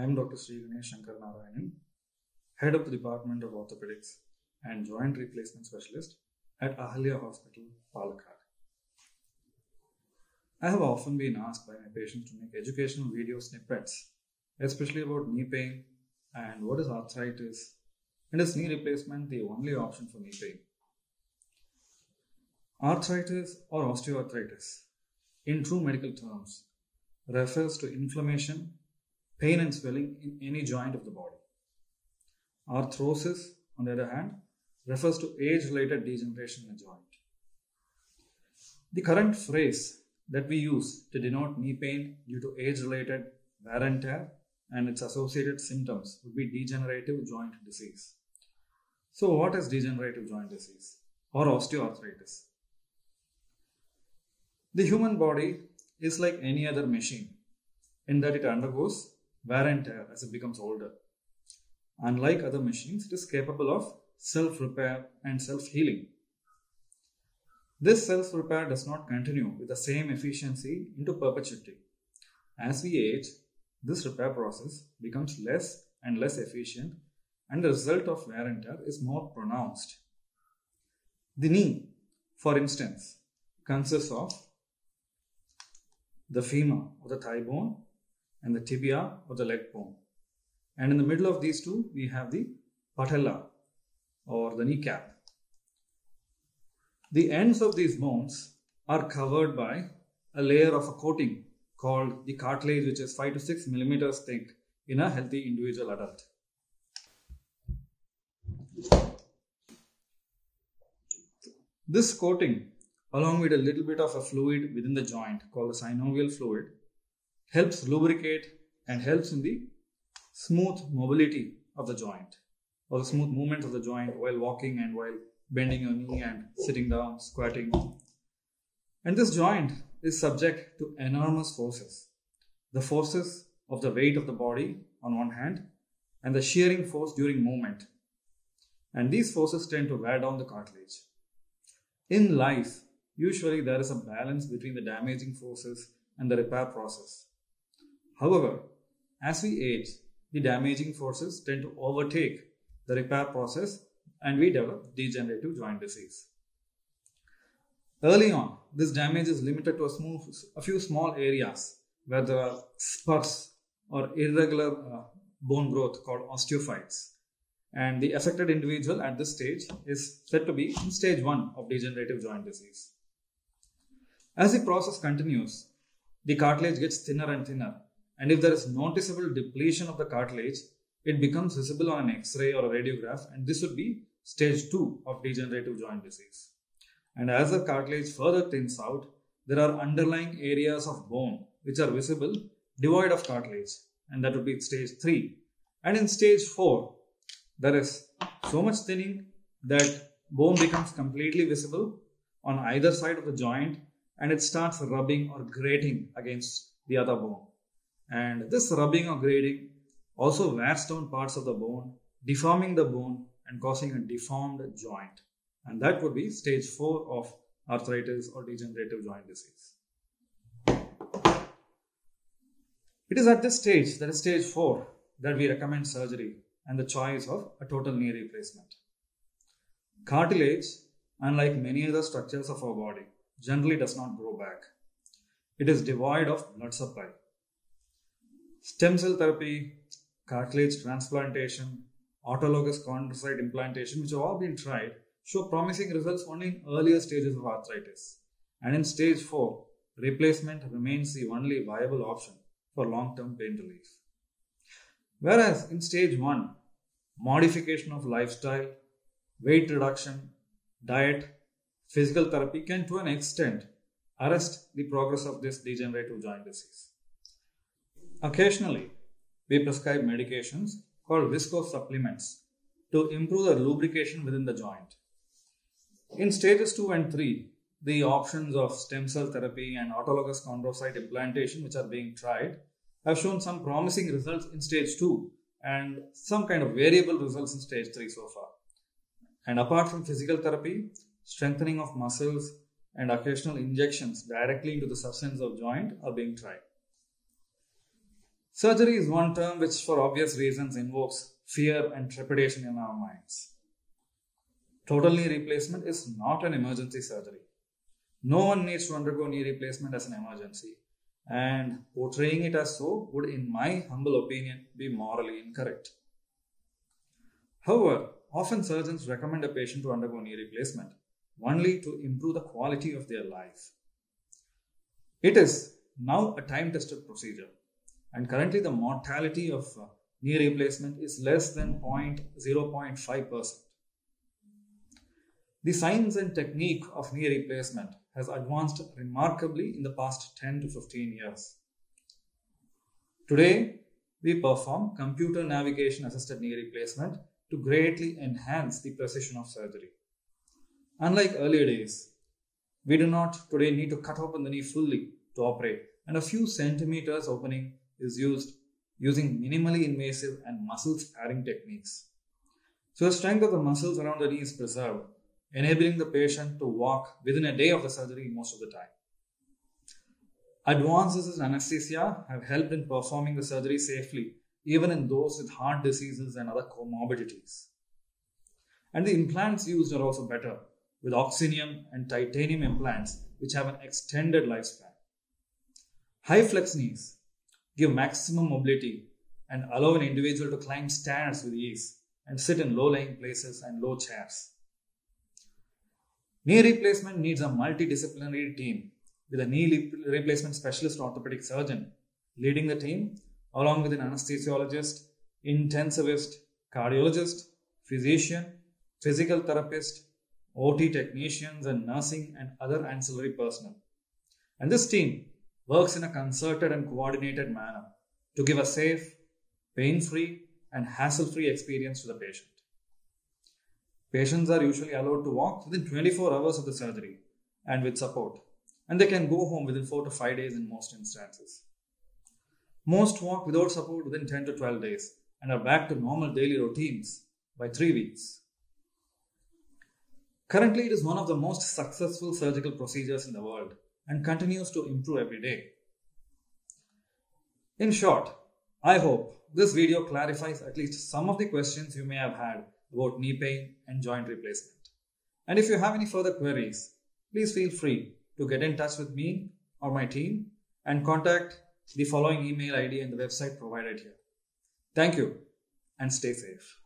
I am Dr. Sri Ganesh Shankar Narayanan, Head of the Department of Orthopedics and Joint Replacement Specialist at Ahalya Hospital, Palakkad. I have often been asked by my patients to make educational video snippets, especially about knee pain and what is arthritis, and is knee replacement the only option for knee pain? Arthritis or osteoarthritis, in true medical terms, refers to inflammation, pain and swelling in any joint of the body. Arthrosis, on the other hand, refers to age-related degeneration in a joint. The current phrase that we use to denote knee pain due to age-related wear and tear and its associated symptoms would be degenerative joint disease. So what is degenerative joint disease or osteoarthritis? The human body is like any other machine in that it undergoes wear and tear as it becomes older. Unlike other machines, it is capable of self-repair and self-healing. This self-repair does not continue with the same efficiency into perpetuity. As we age, this repair process becomes less and less efficient, and the result of wear and tear is more pronounced. The knee, for instance, consists of the femur or the thigh bone and the tibia or the leg bone. And in the middle of these two, we have the patella or the kneecap. The ends of these bones are covered by a layer of a coating called the cartilage, which is 5 to 6 millimeters thick in a healthy individual adult. This coating, along with a little bit of a fluid within the joint called the synovial fluid, helps lubricate and helps in the smooth mobility of the joint or the smooth movement of the joint while walking and while bending your knee and sitting down, squatting. And this joint is subject to enormous forces. The forces of the weight of the body on one hand and the shearing force during movement. And these forces tend to wear down the cartilage. In life, usually there is a balance between the damaging forces and the repair process. However, as we age, the damaging forces tend to overtake the repair process and we develop degenerative joint disease. Early on, this damage is limited to a few small areas where there are spurs or irregular bone growth called osteophytes. And the affected individual at this stage is said to be in stage 1 of degenerative joint disease. As the process continues, the cartilage gets thinner and thinner. And if there is noticeable depletion of the cartilage, it becomes visible on an X-ray or a radiograph, and this would be stage 2 of degenerative joint disease. And as the cartilage further thins out, there are underlying areas of bone which are visible devoid of cartilage, and that would be stage 3. And in stage 4, there is so much thinning that bone becomes completely visible on either side of the joint, and it starts rubbing or grating against the other bone. And this rubbing or grating also wears down parts of the bone, deforming the bone and causing a deformed joint. And that would be stage 4 of arthritis or degenerative joint disease. It is at this stage, that is stage 4, that we recommend surgery and the choice of a total knee replacement. Cartilage, unlike many other structures of our body, generally does not grow back. It is devoid of blood supply. Stem cell therapy, cartilage transplantation, autologous chondrocyte implantation, which have all been tried, show promising results only in earlier stages of arthritis. And in stage 4, replacement remains the only viable option for long-term pain relief. Whereas in stage 1, modification of lifestyle, weight reduction, diet, physical therapy can to an extent arrest the progress of this degenerative joint disease. Occasionally, we prescribe medications called viscose supplements to improve the lubrication within the joint. In stages 2 and 3, the options of stem cell therapy and autologous chondrocyte implantation, which are being tried, have shown some promising results in stage 2 and some kind of variable results in stage 3 so far. And apart from physical therapy, strengthening of muscles and occasional injections directly into the substance of joint are being tried. Surgery is one term which, for obvious reasons, invokes fear and trepidation in our minds. Total knee replacement is not an emergency surgery. No one needs to undergo knee replacement as an emergency, and portraying it as so would, in my humble opinion, be morally incorrect. However, often surgeons recommend a patient to undergo knee replacement only to improve the quality of their life. It is now a time-tested procedure, and currently the mortality of knee replacement is less than 0.5%. The science and technique of knee replacement has advanced remarkably in the past 10 to 15 years. Today, we perform computer navigation assisted knee replacement to greatly enhance the precision of surgery. Unlike earlier days, we do not today need to cut open the knee fully to operate, and a few centimeters opening is used using minimally invasive and muscle sparing techniques. So the strength of the muscles around the knee is preserved, enabling the patient to walk within a day of the surgery most of the time. Advances in anesthesia have helped in performing the surgery safely, even in those with heart diseases and other comorbidities. And the implants used are also better, with oxynium and titanium implants which have an extended lifespan. High flex knees give maximum mobility and allow an individual to climb stairs with ease and sit in low-lying places and low chairs. Knee replacement needs a multidisciplinary team with a knee replacement specialist orthopedic surgeon leading the team, along with an anesthesiologist, intensivist, cardiologist, physician, physical therapist, OT technicians, and nursing and other ancillary personnel. And this team works in a concerted and coordinated manner to give a safe, pain-free, and hassle-free experience to the patient. Patients are usually allowed to walk within 24 hours of the surgery and with support, and they can go home within 4 to 5 days in most instances. Most walk without support within 10 to 12 days and are back to normal daily routines by 3 weeks. Currently, it is one of the most successful surgical procedures in the world and continues to improve every day. In short, I hope this video clarifies at least some of the questions you may have had about knee pain and joint replacement. And if you have any further queries, please feel free to get in touch with me or my team and contact the following email ID and the website provided here. Thank you and stay safe.